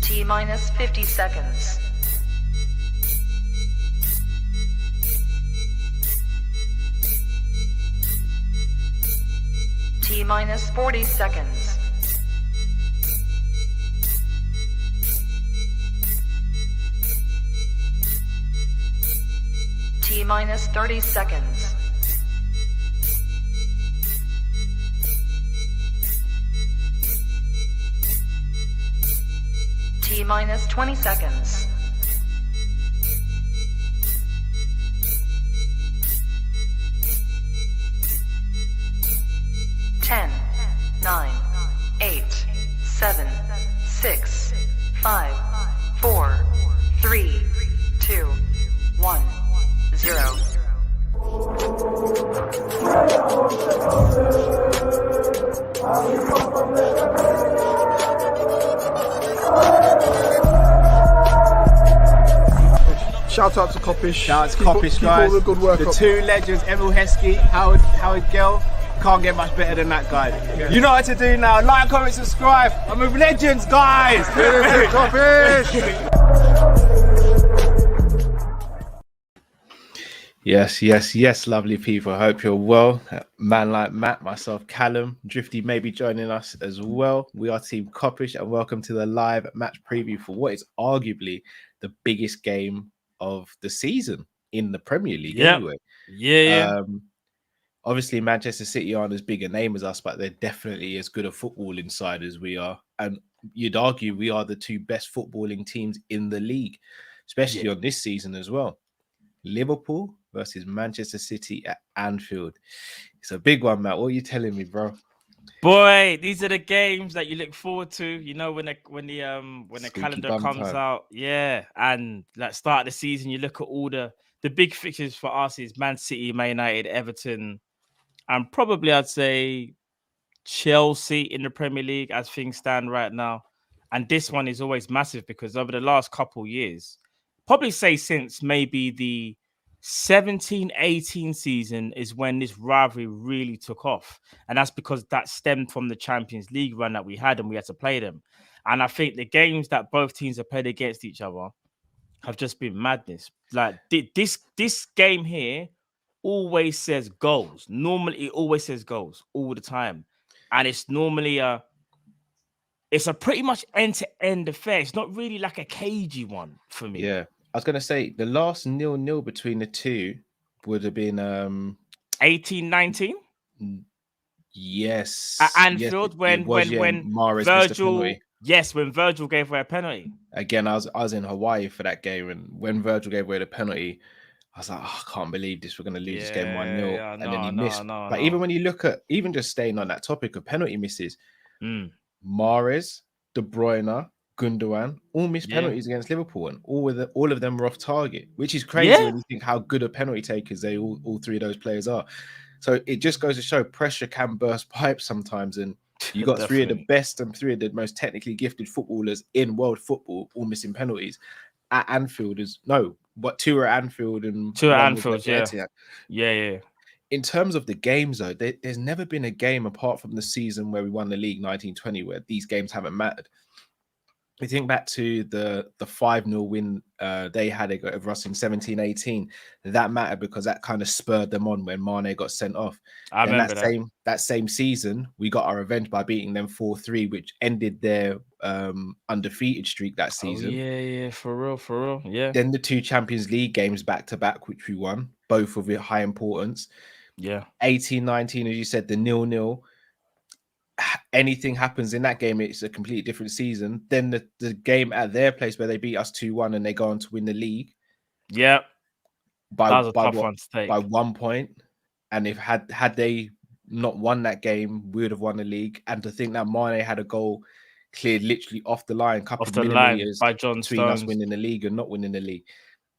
T minus 50 seconds. T minus 40 seconds. T minus 30 seconds. T minus 20 seconds. Ten, 9, 8, 7, 6, 5, 4, 3, 2, 1, 0. Shout out to Kopish. Shout out to Kopish, guys. All the good work the up. two legends, Emil Heskey, Howard Gill. Can't get much better than that guy. Yeah. You know what to do now. Like, comment, subscribe. I'm with legends, guys. Kopish. Yes, lovely people. I hope you're well. Man like Matt, myself, Callum, Drifty may be joining us as well. We are Team Kop-Ish, and welcome to the live match preview for what is arguably the biggest game of the season in the Premier League. Anyway. Yeah. Obviously, Manchester City aren't as big a name as us, but they're definitely as good a football inside as we are. And you'd argue we are the two best footballing teams in the league, especially on this season as well. Liverpool versus Manchester City at Anfield. It's a big one, Matt. What are you telling me, bro? Boy, these are the games that you look forward to. You know, when the calendar comes out, and like start of the season, you look at all the big fixtures for us is Man City, Man United, Everton, and probably I'd say Chelsea in the Premier League as things stand right now. And this one is always massive because over the last couple of years, probably say since maybe the 17-18 season is when this rivalry really took off. And that's because that stemmed from the Champions League run that we had and we had to play them. And I think the games that both teams have played against each other have just been madness. Like this game here always says goals. Normally, it always says goals all the time. And it's normally it's a pretty much end-to-end affair. It's not really like a cagey one for me. Yeah. I was going to say the last 0-0 between the two would have been 18-19. Yes. At Anfield when Mahrez Virgil when Virgil gave away a penalty. Again, I was in Hawaii for that game, and when Virgil gave away the penalty, I was like, I can't believe this. We're going to lose this game 1-0. And then he missed. But even when you look at, even just staying on that topic of penalty misses, Mahrez, De Bruyne, Gundogan all missed penalties against Liverpool, and all of them were off target, which is crazy when you think how good a penalty takers they all three of those players are. So it just goes to show pressure can burst pipes sometimes, and you got three of the best and three of the most technically gifted footballers in world football all missing penalties at Anfield. Two are at Anfield and two at Anfield. Yeah. In terms of the games, though, there's never been a game apart from the season where we won the league 1920 where these games haven't mattered. We think back to the 5-0 win they had over us in 17-18. That mattered because that kind of spurred them on when Mane got sent off. I remember that same season, we got our revenge by beating them 4-3, which ended their undefeated streak that season. For real. Yeah. Then the two Champions League games back to back, which we won, both of it high importance. Yeah. 18-19, as you said, the 0-0. Anything happens in that game, it's a completely different season. Then the game at their place where they beat us 2-1 and they go on to win the league. Yeah. By 1 point. And if had they not won that game, we would have won the league. And to think that Mane had a goal cleared literally off the line, couple of millimeters by John between Stones. us winning the league and not winning the league.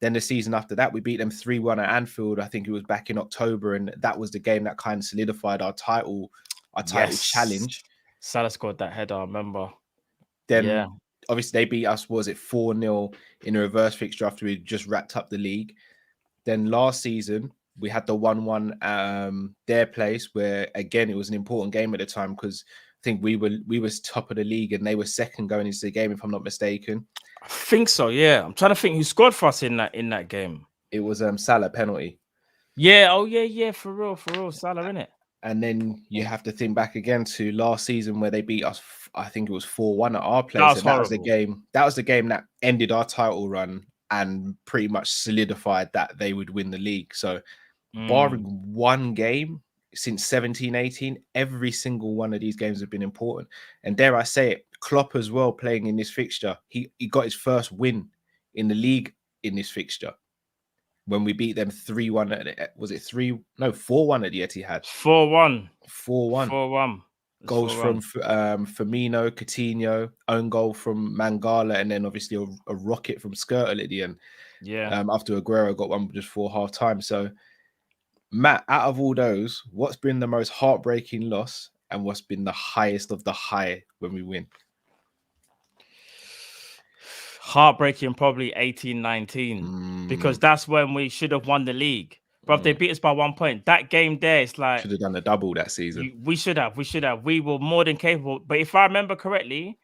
Then the season after that, we beat them 3-1 at Anfield. I think it was back in October, and that was the game that kind of solidified our title challenge. Salah scored that header, I remember. Then obviously they beat us, was it 4-0 in a reverse fixture after we just wrapped up the league. Then last season, we had the 1-1 their place where, again, it was an important game at the time because think we was top of the league and they were second going into the game, if I'm not mistaken. I think so. Yeah, I'm trying to think who scored for us in that game. It was Salah penalty. Yeah. Oh yeah. For real. Salah, innit? And then you have to think back again to last season where they beat us. I think it was 4-1 at our place. That was the game. That was the game that ended our title run and pretty much solidified that they would win the league. So, barring one game since 17-18, every single one of these games have been important. And dare I say it, Klopp as well playing in this fixture. He got his first win in the league in this fixture. When we beat them 3-1, was it 4-1 at the Etihad? 4-1. Goals from Firmino, Coutinho, own goal from Mangala, and then obviously a rocket from Skirtle at the end. Yeah. After Aguero got one just for half time. So, Matt, out of all those, what's been the most heartbreaking loss and what's been the highest of the high when we win? Heartbreaking, probably 18-19, because that's when we should have won the league. But if they beat us by 1 point, that game there, it's like should have done a double that season. We should have. We were more than capable. But if I remember correctly,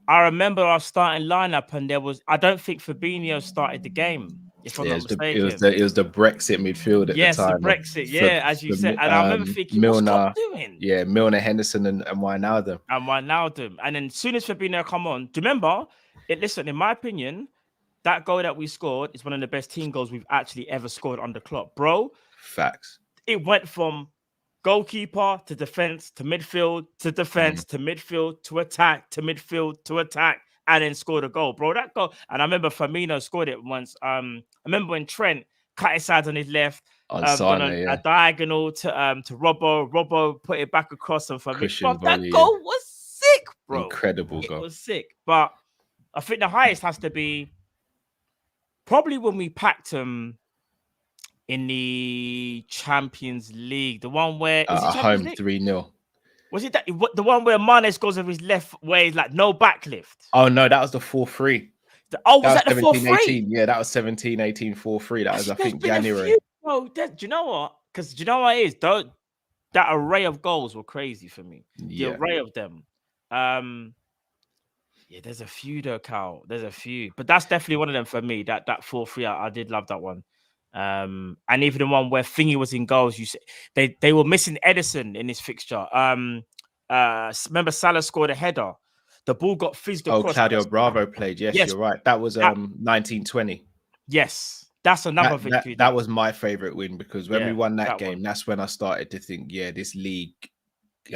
I remember our starting lineup, and I don't think Fabinho started the game. If I'm not mistaken, it was the Brexit midfield at the time. Yes, the Brexit. As you said, and I remember thinking, Milner, what's Klopp doing? Yeah, Milner, Henderson, and Wijnaldum. And then as soon as Fabinho come on, do you remember? Listen, in my opinion, that goal that we scored is one of the best team goals we've actually ever scored under Klopp, bro. Facts. It went from goalkeeper to defense to midfield to defense to midfield to attack to midfield to attack, and then scored a goal, bro. That goal, and I remember Firmino scored it once. I remember when Trent cut his side on his left, on a diagonal to Robbo. Robbo put it back across and Firmino. That goal was sick, bro. Incredible goal. It was sick, but I think the highest has to be probably when we packed them in the Champions League. The one where home 3-0. Was it that the one where Mane scores with his left, where he's like no backlift? Oh no, that was the 4-3. Was that the 4-3? Yeah, that was 17-18 4-3. That was I think January. Do you know what? Because do you know what it is? That array of goals were crazy for me. The array of them. Yeah, there's a few though, Cal. There's a few, but that's definitely one of them for me. That 4-3, I did love that one. And even the one where Thingy was in goals, you said they were missing Edison in this fixture. Remember Salah scored a header. The ball got fizzed across. Oh, Claudio Bravo played. Yes, you're right. That was 1920. Yes, that's another victory. That was my favorite win because when we won that game, that's when I started to think, yeah, this league,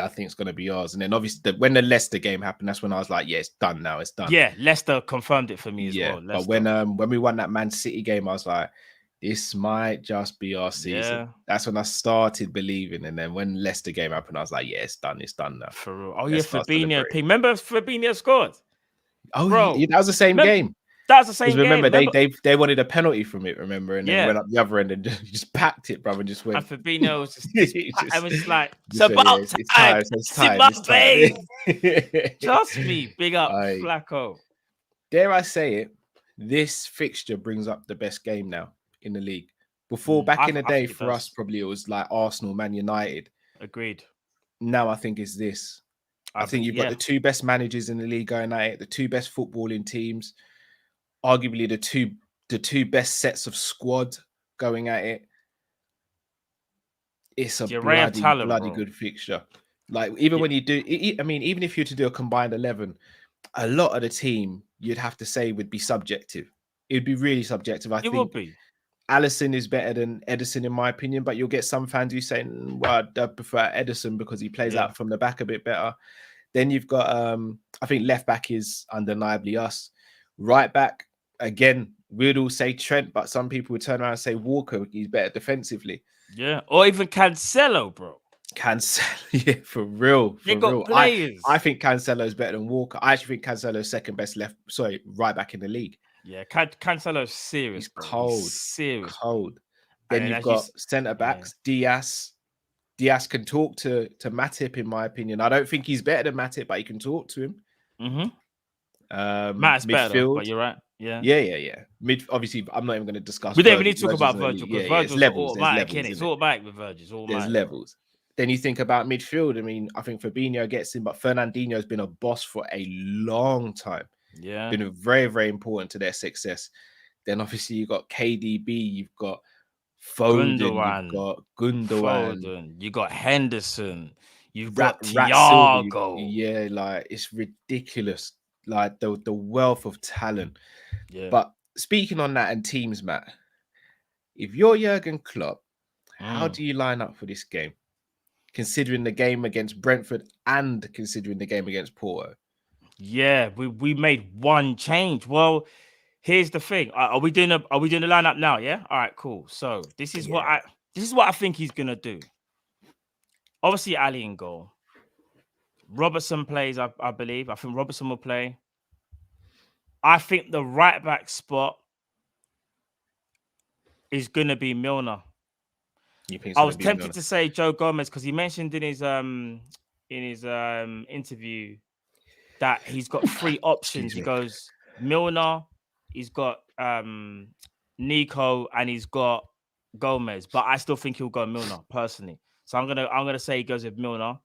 I think it's going to be ours. And then obviously when the Leicester game happened, that's when I was like, yeah, it's done now. It's done. Yeah, Leicester confirmed it for me as well. Leicester. But when we won that Man City game, I was like, this might just be our season. Yeah. That's when I started believing. And then when Leicester game happened, I was like, yeah, it's done. It's done now. For real. Oh, yeah, Fabinho. Remember Fabinho scored? Oh, bro. That was the same game. That was the same game. Remember, they wanted a penalty from it, remember? And then went up the other end and just packed it, brother, and just went. And Fabinho was I was just like, it's about time. It's time. Trust me. Big up, Flacco. Dare I say it, this fixture brings up the best game now in the league. Before, back in the day, for us, probably it was like Arsenal, Man United. Agreed. Now I think it's this. I think you've got the two best managers in the league going at it, the two best footballing teams, arguably the two best sets of squad going at it. It's a bloody good fixture. Like even when you do, I mean, even if you were to do a combined 11, a lot of the team you'd have to say would be subjective. It would be really subjective. I think would be. Allison is better than Edison in my opinion, but you'll get some fans who say, well, I prefer Edison because he plays out from the back a bit better. Then you've got, I think left back is undeniably us. Right back, again, we'd all say Trent, but some people would turn around and say Walker, he's better defensively. Yeah, or even Cancelo, bro. Cancelo, yeah, for real. They got players. I think Cancelo is better than Walker. I actually think Cancelo is second best right back in the league. Yeah, Cancelo's serious. He's cold. He's serious. Cold. Then you've got centre backs, Diaz. Diaz can talk to Matip, in my opinion. I don't think he's better than Matip, but he can talk to him. Matt's better, but you're right. Yeah. Obviously, I'm not even going to discuss. We don't even need to talk about Virgil because Virgil's levels. automatic, innit? It's automatic with Virgil. There's levels. then you think about midfield. I mean, I think Fabinho gets in, but Fernandinho's been a boss for a long time. Yeah. Been very, very important to their success. Then obviously you've got KDB, you've got Foden, you've got Gundogan, you got Henderson, you've got Silva. Thiago. Yeah, like it's ridiculous. Like the wealth of talent. Yeah. But speaking on that and teams, Matt, if you're Jurgen Klopp, how do you line up for this game? Considering the game against Brentford and considering the game against Porto. Yeah, we made one change. Well, here's the thing. Are we doing the lineup now? Yeah. All right, cool. So this is what I think he's gonna do. Obviously, Ali in goal. Robertson plays, I believe. I think Robertson will play. I think the right back spot is gonna be Milner. I was tempted to say Joe Gomez because he mentioned in his interview that he's got 3 options. He goes Milner, he's got Nico, and he's got Gomez. But I still think he'll go Milner personally. So I'm gonna say he goes with Milner.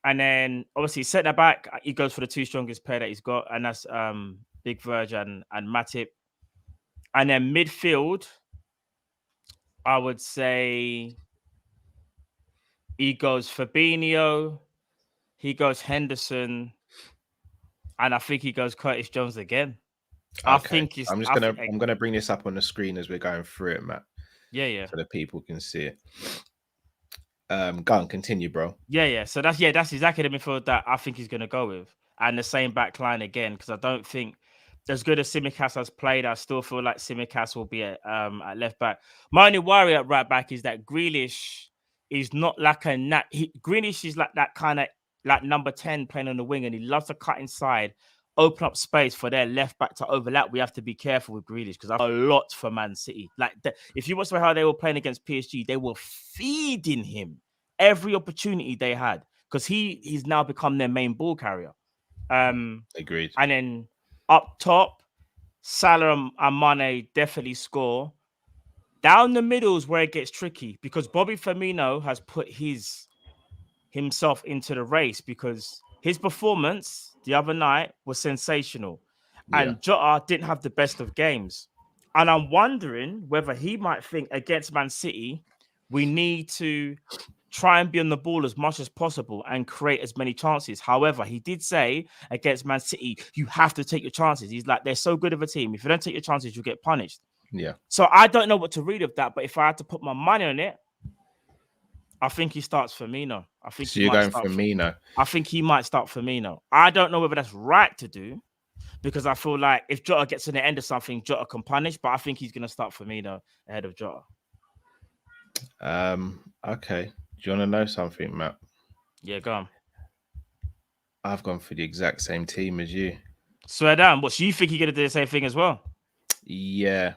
And then obviously centre back, he goes for the 2 strongest pair that he's got, and that's Big Verge and Matip. And then midfield, I would say he goes Fabinho, he goes Henderson, and I think he goes Curtis Jones again. Okay. I'm gonna bring this up on the screen as we're going through it, Matt. Yeah. So that people can see it. Go on, continue, bro. Yeah. So that's exactly the midfield that I think he's gonna go with, and the same back line again, because I don't think as good as Tsimikas has played, I still feel like Tsimikas will be at left back. My only worry at right back is that Grealish is not like Grealish is like that kind of like number 10 playing on the wing, and he loves to cut inside, open up space for their left back to overlap. We have to be careful with Grealish because a lot for Man City. Like if you watch how they were playing against PSG, they were feeding him every opportunity they had because he's now become their main ball carrier. Agreed. And then up top, Salah and Mane definitely score. Down the middle is where it gets tricky because Bobby Firmino has put himself into the race because his performance the other night was sensational. And Jota didn't have the best of games. And I'm wondering whether he might think against Man City, we need to try and be on the ball as much as possible and create as many chances. However, he did say against Man City, you have to take your chances. He's like, they're so good of a team. If you don't take your chances, you'll get punished. Yeah. So I don't know what to read of that, but if I had to put my money on it, I think he starts Firmino. I think so. You're going Firmino. I think he might start Firmino. I don't know whether that's right to do because I feel like if Jota gets in the end of something, Jota can punish, but I think he's going to start Firmino ahead of Jota. Okay. Do you want to know something, Matt? Yeah, go on. I've gone for the exact same team as you. Swear down. What, so you think you're going to do the same thing as well? Yeah.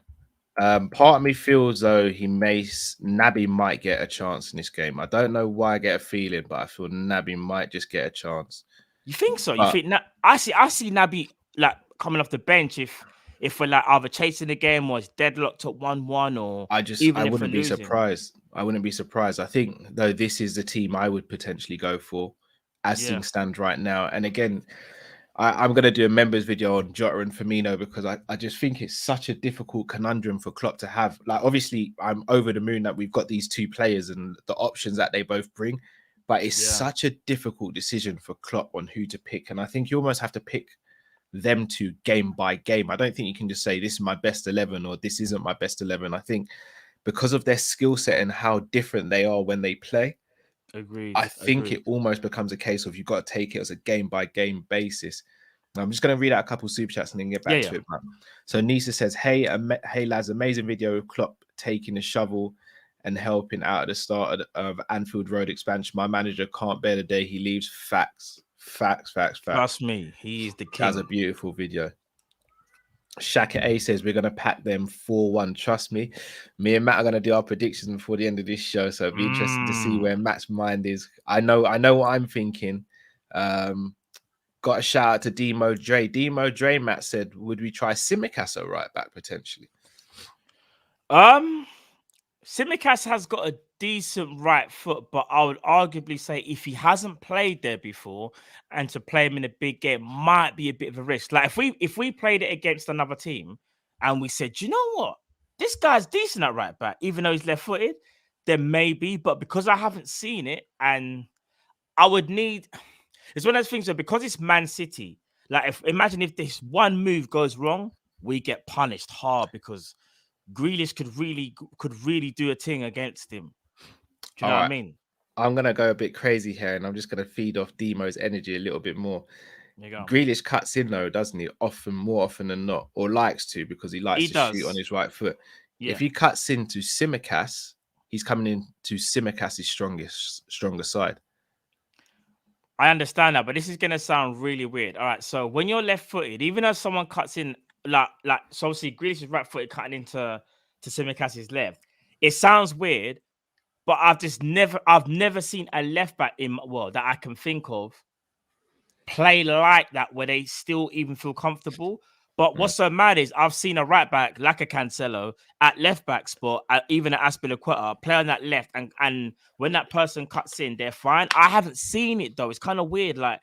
Part of me feels though Naby might get a chance in this game. I don't know why I get a feeling, but I feel Naby might just get a chance. You think so? You think I see Naby like coming off the bench if we're like either chasing the game or it's deadlocked at 1-1 or I wouldn't be surprised. I wouldn't be surprised. I think though this is the team I would potentially go for as things stand right now. And again, I'm going to do a members video on Jota and Firmino because I just think it's such a difficult conundrum for Klopp to have. Like, obviously, I'm over the moon that we've got these 2 players and the options that they both bring, but it's such a difficult decision for Klopp on who to pick. And I think you almost have to pick them 2 game by game. I don't think you can just say this is my best 11 or this isn't my best 11. I think because of their skill set and how different they are when they play, I think it almost becomes a case of you've got to take it as a game by game basis. I'm just going to read out a couple of super chats and then get back to it. Man. So Nisa says, hey lads, amazing video of Klopp taking the shovel and helping out at the start of Anfield Road expansion. My manager can't bear the day he leaves. Facts. Trust me, he is the king. That's a beautiful video. Shaka A says we're going to pack them 4-1. Trust me. Me and Matt are going to do our predictions before the end of this show. So it'll be interesting to see where Matt's mind is. I know what I'm thinking. Got a shout out to Demo Dre, Matt said, would we try Tsimikas right back potentially? Tsimikas has got a decent right foot, but I would arguably say if he hasn't played there before, and to play him in a big game might be a bit of a risk. Like if we played it against another team and we said, you know what, this guy's decent at right back, even though he's left-footed, then maybe. But because I haven't seen it, and I would need, it's one of those things where because it's Man City, like imagine if this one move goes wrong, we get punished hard because Grealish could really do a thing against him. Do you know what I mean? I'm gonna go a bit crazy here, and I'm just gonna feed off Demo's energy a little bit more. There you go. Grealish cuts in though, doesn't he? More often than not, or likes to, because he likes to shoot on his right foot. Yeah. If he cuts into Tsimikas, he's coming into Simikas's stronger side. I understand that, but this is gonna sound really weird. All right, so when you're left-footed, even though someone cuts in, like so obviously Grealish is right-footed cutting into Simikas's left, it sounds weird, but I've never seen a left back that I can think of play like that where they still even feel comfortable. But what's so mad is I've seen a right back like a Cancelo at left back spot, even at Aspilicueta, play on that left, and when that person cuts in, they're fine. I haven't seen it though. It's kind of weird. Like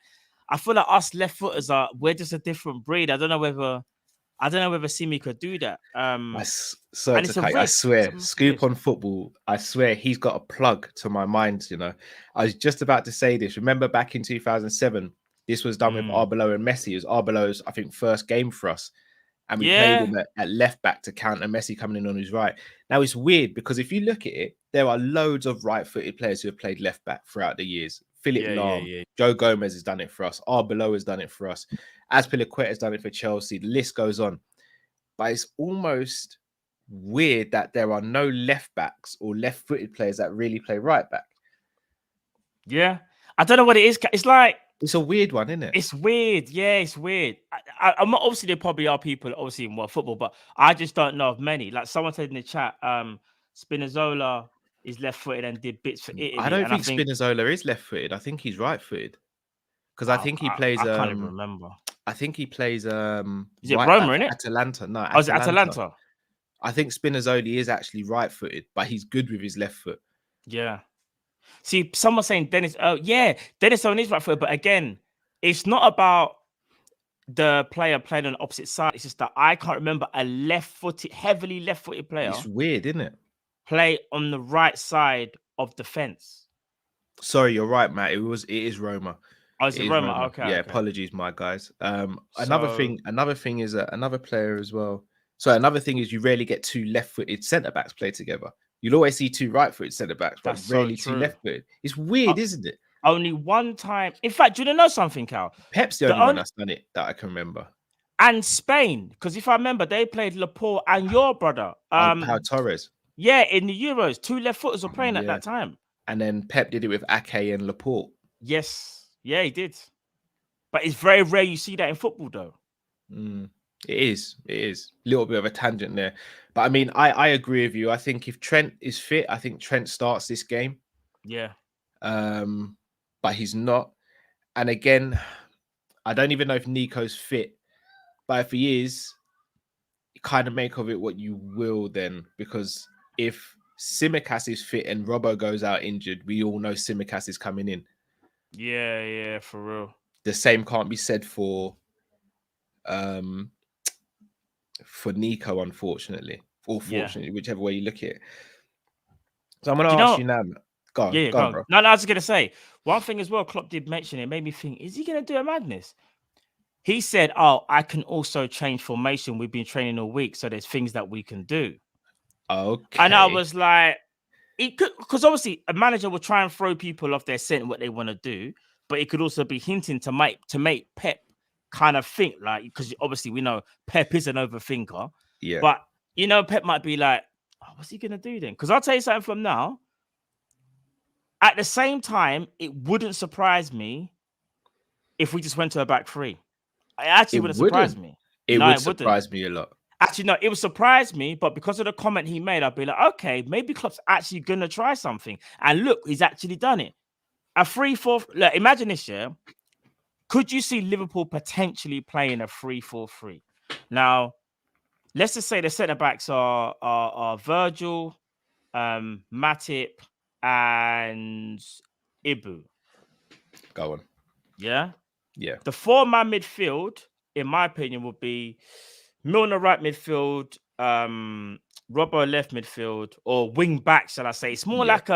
I feel like us left footers we're just a different breed. I don't know whether Simi could do that. I swear, Scoop on football. I swear he's got a plug to my mind. You know, I was just about to say this. Remember back in 2007. This was done with Arbeloa and Messi. It was Arbeloa's, I think, first game for us. And we played him at left back to counter Messi coming in on his right. Now, it's weird because if you look at it, there are loads of right-footed players who have played left back throughout the years. Philip Lahm, Joe Gomez has done it for us. Arbeloa has done it for us. Aspilicueta has done it for Chelsea. The list goes on. But it's almost weird that there are no left backs or left-footed players that really play right back. Yeah. I don't know what it is. It's like, it's a weird one, isn't it? It's weird. Yeah, it's weird. I'm not, obviously there probably are people obviously in football, but I just don't know of many. Like someone said in the chat, Spinazzola is left-footed and did bits for Italy. I don't think Spinazzola is left-footed. I think he's right-footed. Because I think he plays. I can't even remember. I think he plays. Is it Roma, innit? Atalanta. No, is it Atalanta? I think Spinazzola is actually right-footed, but he's good with his left foot. Yeah. See, someone's saying Dennis. Oh, yeah, Dennis Owen is right footed, but again, it's not about the player playing on the opposite side. It's just that I can't remember a heavily left-footed player. It's weird, isn't it? Play on the right side of the fence. Sorry, you're right, Matt. It is Roma. Oh, is it Roma? Okay. Yeah, okay. Apologies, my guys. Another thing is another player as well. So another thing is you rarely get two left-footed centre backs play together. You'll always see two right-footed centre backs, but rarely two left-footed. It's weird, isn't it? Only one time. In fact, do you know something, Cal? Pep's the only one that's done it that I can remember. And Spain, because if I remember, they played Laporte and your brother. Pau Torres. Yeah, in the Euros, two left-footers were playing at that time. And then Pep did it with Ake and Laporte. Yes. Yeah, he did. But it's very rare you see that in football, though. It is. A little bit of a tangent there. But I mean, I agree with you. I think if Trent is fit, I think Trent starts this game. Yeah. But he's not. And again, I don't even know if Nico's fit. But if he is, kind of make of it what you will then. Because if Tsimikas is fit and Robbo goes out injured, we all know Tsimikas is coming in. Yeah, for real. The same can't be said for Nico, unfortunately, or fortunately, whichever way you look at it. So I'm going to ask you now. Go on, go on, bro. No, I was going to say one thing as well. Klopp did mention it. Made me think: is he going to do a madness? He said, "Oh, I can also change formation. We've been training all week, so there's things that we can do." Okay. And I was like, it could, because obviously a manager will try and throw people off their scent what they want to do, but it could also be hinting to make Pep kind of think, like, because obviously we know Pep is an overthinker. Yeah. But Pep might be like, oh, what's he gonna do then? Because I'll tell you something from now. At the same time, it wouldn't surprise me if we just went to a back three. It actually wouldn't surprise me. It would surprise me a lot. Actually, no, it would surprise me, but because of the comment he made, I'd be like, okay, maybe Klopp's actually gonna try something. And look, he's actually done it. A 3-4. Look, imagine this, yeah. Could you see Liverpool potentially playing a 3-4-3? Now, let's just say the centre backs are Virgil, Matip, and Ibu. Go on. Yeah? Yeah. The 4-man midfield, in my opinion, would be Milner right midfield, Robbo left midfield, or wing back, shall I say. It's more like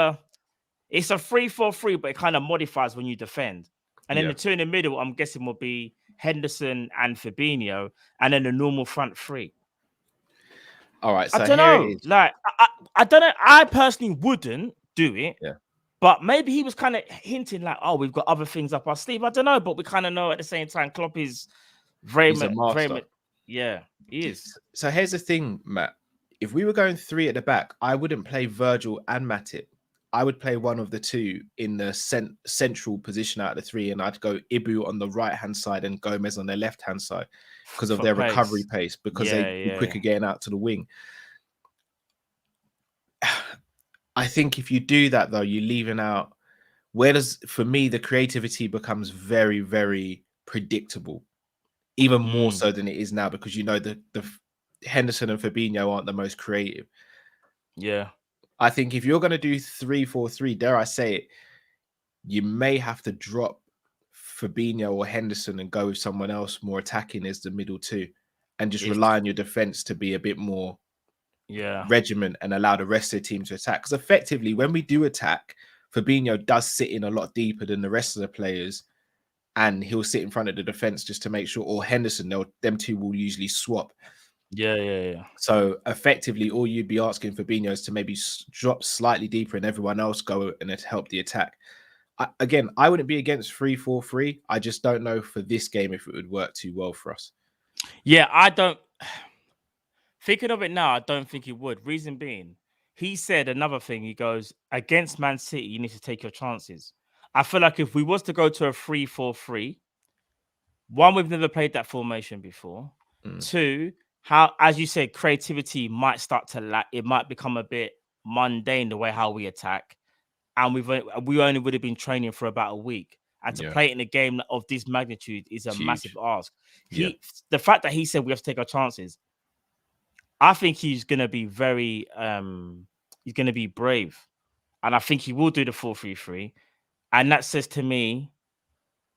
it's a 3-4-3, but it kind of modifies when you defend. And then the two in the middle, I'm guessing, will be Henderson and Fabinho, and then the normal front three. All right, so I don't know. Like, I don't know. I personally wouldn't do it. Yeah. But maybe he was kind of hinting like, oh, we've got other things up our sleeve. I don't know, but we kind of know at the same time, Klopp is he's a master. Yeah, he is. So here's the thing, Matt. If we were going 3 at the back, I wouldn't play Virgil and Matip. I would play one of the two in the central position out of the 3, and I'd go Ibu on the right-hand side and Gomez on their left-hand side because of their recovery pace, because they're quicker getting out to the wing. I think if you do that, though, you're leaving out for me, the creativity becomes very, very predictable, even more so than it is now, because the Henderson and Fabinho aren't the most creative. Yeah. I think if you're going to do 3-4-3, dare I say it, you may have to drop Fabinho or Henderson and go with someone else more attacking as the middle two, and just rely on your defense to be a bit more regiment and allow the rest of the team to attack. Because effectively, when we do attack, Fabinho does sit in a lot deeper than the rest of the players, and he'll sit in front of the defense just to make sure, or Henderson, them two will usually swap. Yeah. So effectively, all you'd be asking Fabinho is to maybe drop slightly deeper and everyone else go and help the attack. I wouldn't be against 3-4-3. I just don't know for this game if it would work too well for us. Yeah, I don't. Thinking of it now, I don't think it would. Reason being, he said another thing. He goes, against Man City, you need to take your chances. I feel like if we was to go to a 3-4-3, one, we've never played that formation before. 2, how, as you said, creativity might start to lack. It might become a bit mundane the way how we attack, and we only would have been training for about a week, and to play it in a game of this magnitude is a massive ask. The fact that he said we have to take our chances, I think he's going to be very he's going to be brave, and I think he will do the 4-3-3, and that says to me,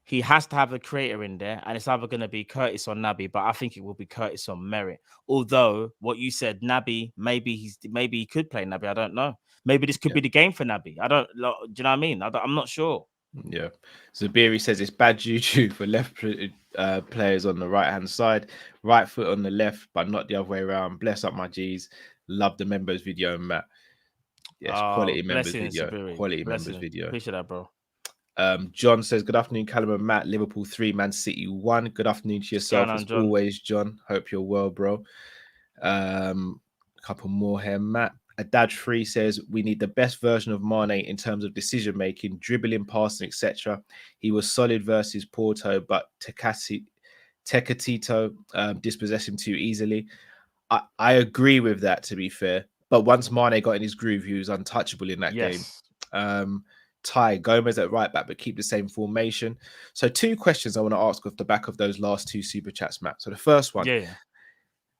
he has to have a creator in there, and it's either going to be Curtis or Naby, but I think it will be Curtis on merit. Although what you said, Naby, maybe he could play Naby. I don't know. Maybe this could be the game for Naby. I don't. Do you know what I mean? I'm not sure. Yeah. Zabiri says it's bad juju for left players on the right-hand side, right foot on the left, but not the other way around. Bless up my G's. Love the members video, Matt. Yes, quality members video. Zabiri. Quality members video. Appreciate that, bro. John says, good afternoon, Callum and Matt. Liverpool 3, Man City 1. Good afternoon to yourself as always, John. Hope you're well, bro. A couple more here, Matt. Adaj 3 says, we need the best version of Mane in terms of decision making, dribbling, passing, etc. He was solid versus Porto, but Tecatito dispossessed him too easily. I agree with that, to be fair. But once Mane got in his groove, he was untouchable in that game. Ty Gomez at right back, but keep the same formation. So 2 questions I want to ask off the back of those last 2 super chats, Matt. So the first one,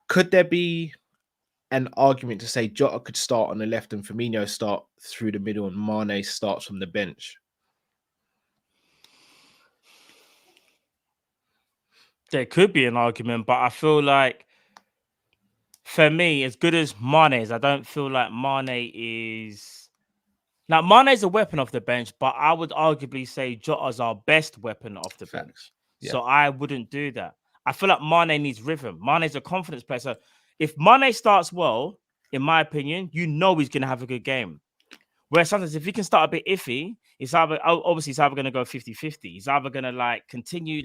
could there be an argument to say Jota could start on the left and Firmino start through the middle and Mane starts from the bench? There could be an argument, but I feel like, for me, as good as Mane is, I don't feel like Mane is... Now, Mane is a weapon off the bench, but I would arguably say Jota's our best weapon off the bench. So I wouldn't do that. I feel like Mane needs rhythm. Mane's a confidence player. So if Mane starts well, in my opinion, he's going to have a good game. Whereas sometimes if he can start a bit iffy, it's either going to go 50-50. He's either going to continue,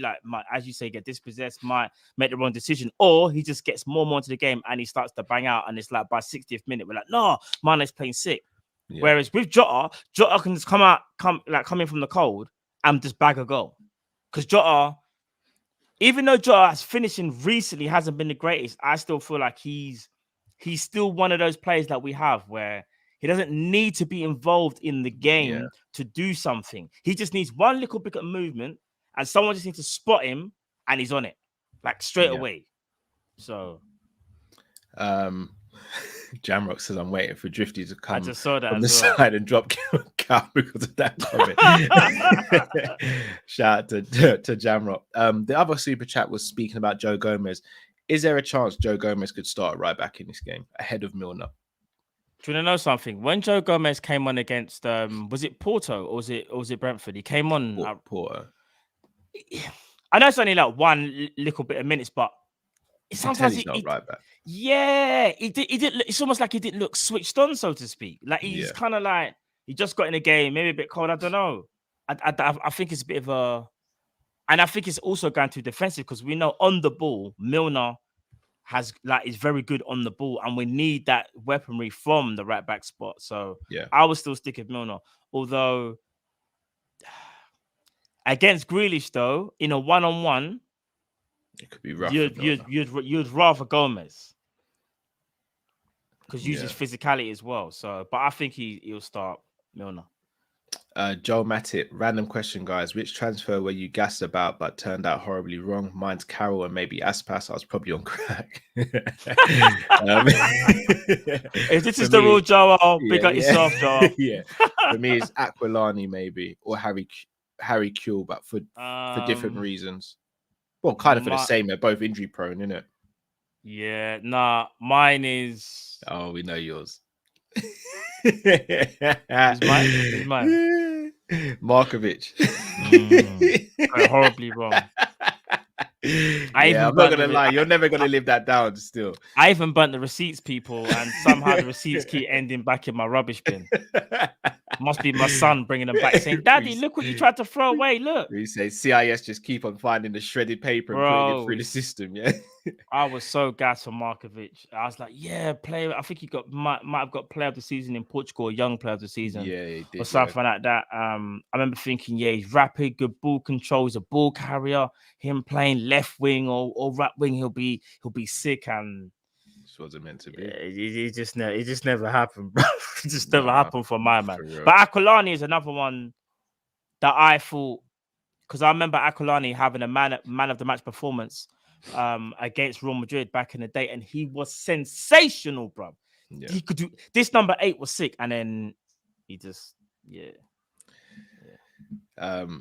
as you say, get dispossessed, might make the wrong decision, or he just gets more and more into the game and he starts to bang out. And it's like by 60th minute, we're like, no, Mane's playing sick. Yeah. Whereas with Jota can just come in from the cold and just bag a goal. Because Jota, even though Jota's finishing recently hasn't been the greatest, I still feel like he's still one of those players that we have where he doesn't need to be involved in the game to do something. He just needs one little bit of movement and someone just needs to spot him and he's on it. Straight away. So Jamrock says, I'm waiting for Drifty to come I just saw that from the well. side and drop cow because of that comment. Shout out to Jamrock. The other super chat was speaking about Joe Gomez. Is there a chance Joe Gomez could start right back in this game ahead of Milner? Do you want to know something? When Joe Gomez came on against, was it Porto or was it Brentford? He came on. Porto. I know it's only like one little bit of minutes, but sometimes he's not right back. Yeah, he did. It's almost like he didn't look switched on, so to speak. Like he's kind of like he just got in the game, maybe a bit cold. I don't know. I think it's a bit of a, and I think it's also going too defensive because we know on the ball, Milner is very good on the ball, and we need that weaponry from the right back spot. So I would still stick with Milner, although against Grealish though, in a 1-on-1, it could be rough. You'd rather Gomez because uses physicality as well. So, but I think he'll start Milner. Joel Matip, random question, guys. Which transfer were you gassed about but turned out horribly wrong? Mine's Carroll and maybe Aspas. I was probably on crack. If this is the real Joel, big up yourself, Joel. Yeah. For me, it's Aquilani maybe or Harry Kuehl, but for different reasons. Well, kind of for the same. They're both injury prone, isn't it? Yeah. Nah, mine is. Oh, we know yours. Who's mine? Markovic. Horribly wrong. I'm not gonna lie, you're never gonna live that down. Still, I even burnt the receipts, people, and somehow the receipts keep ending back in my rubbish bin. Must be my son bringing them back, saying, "Daddy, look what you tried to throw away. Look." We say CIS just keep on finding the shredded paper and putting it through the system. Yeah, I was so gassed on Markovic. I was like, "Yeah, player." I think he might have got player of the season in Portugal, young player of the season, he did, or something like that. I remember thinking, yeah, he's rapid, good ball control, he's a ball carrier. Him playing left wing or right wing, he'll be sick. And this wasn't meant to be. It just never happened, bro. It just never happened for my man. But Aquilani is another one that I thought, because I remember Aquilani having a man of the match performance against Real Madrid back in the day, and he was sensational, bro. Yeah. He could do this. Number 8 was sick, and then he just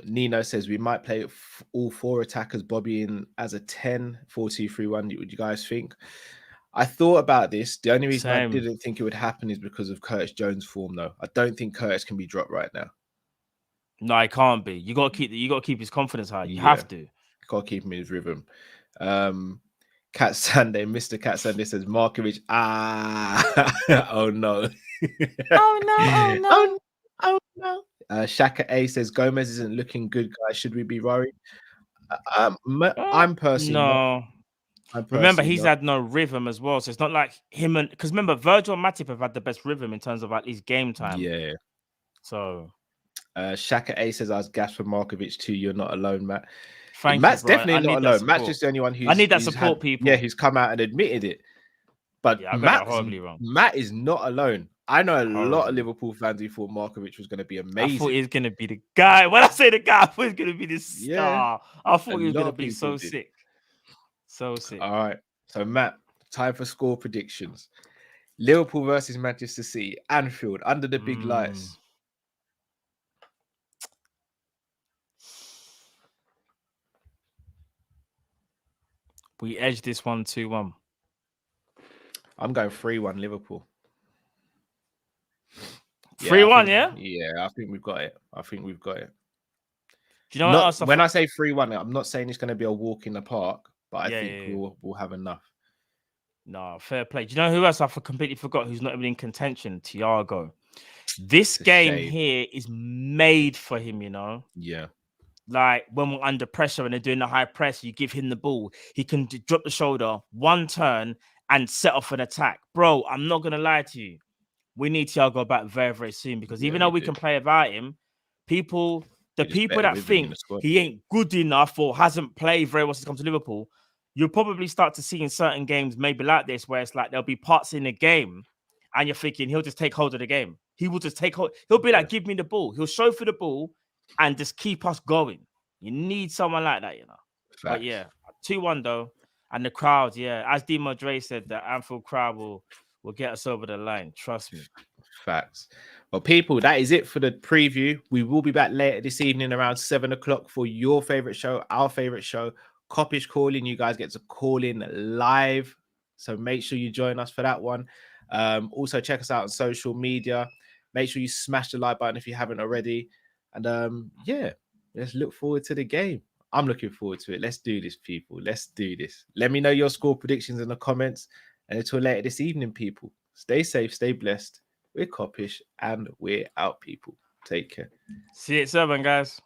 Nino says we might play all 4 attackers, Bobby in as a 10, 4-2-3-1. What do you guys think? I thought about this. The only reason I didn't think it would happen is because of Curtis Jones' form, though. I don't think Curtis can be dropped right now. No, it can't be. You got to keep his confidence high. You have to. Got to keep him in his rhythm. Cat Sunday, Mr. Cat Sunday says Markovic. Oh no. Oh no. Shaka A says Gomez isn't looking good, guys. Should we be worried? I'm personally no. Remember, he's had no rhythm as well, so it's not like him and because remember, Virgil and Matip have had the best rhythm in terms of at least game time. Yeah. So, Shaka A says I was gassed for Markovic too. You're not alone, Matt. Matt's definitely not alone. Matt's just the only one who's. I need that support, people. Yeah, who's come out and admitted it. But horribly wrong. Matt is not alone. I know a lot of Liverpool fans who thought Markovic was going to be amazing. I thought he was going to be the guy. When I say the guy, I thought he was going to be the star. I thought he was going to be so sick. So sick. All right. So, Matt, time for score predictions. Liverpool versus Manchester City, Anfield, under the big lights. We edged this one 2-1. I'm going 3-1 Liverpool. 3-1, yeah? Yeah, I think we've got it. Do you know what? When I say 3-1, I'm not saying it's going to be a walk in the park, but I think we'll have enough. No, fair play. Do you know who else I completely forgot who's not even in contention? Thiago. This game here is made for him, you know? Yeah. Like when we're under pressure and they're doing the high press, you give him the ball. He can drop the shoulder, one turn, and set off an attack. Bro, I'm not going to lie to you. We need Thiago back very, very soon because even though we can play without him, the people that think he ain't good enough or hasn't played very well since he comes to Liverpool, you'll probably start to see in certain games maybe like this where it's like there'll be parts in the game and you're thinking he'll just take hold of the game. He will just take hold. He'll be like, give me the ball. He'll show for the ball and just keep us going. You need someone like that, you know. Facts. But yeah, 2-1 though. And the crowd, as Di Madre said, the Anfield crowd will will get us over the line. Trust me. Facts. Well, people, that is it for the preview. We will be back later this evening around 7 o'clock for your favorite show, our favorite show, Kopish Calling. You guys get to call in live, so make sure you join us for that one. Also, check us out on social media. Make sure you smash the like button if you haven't already. And yeah, let's look forward to the game. I'm looking forward to it. Let's do this, people. Let's do this. Let me know your score predictions in the comments. And until later this evening, people, stay safe, stay blessed. We're Kopish and we're out, people. Take care. See you at 7, guys.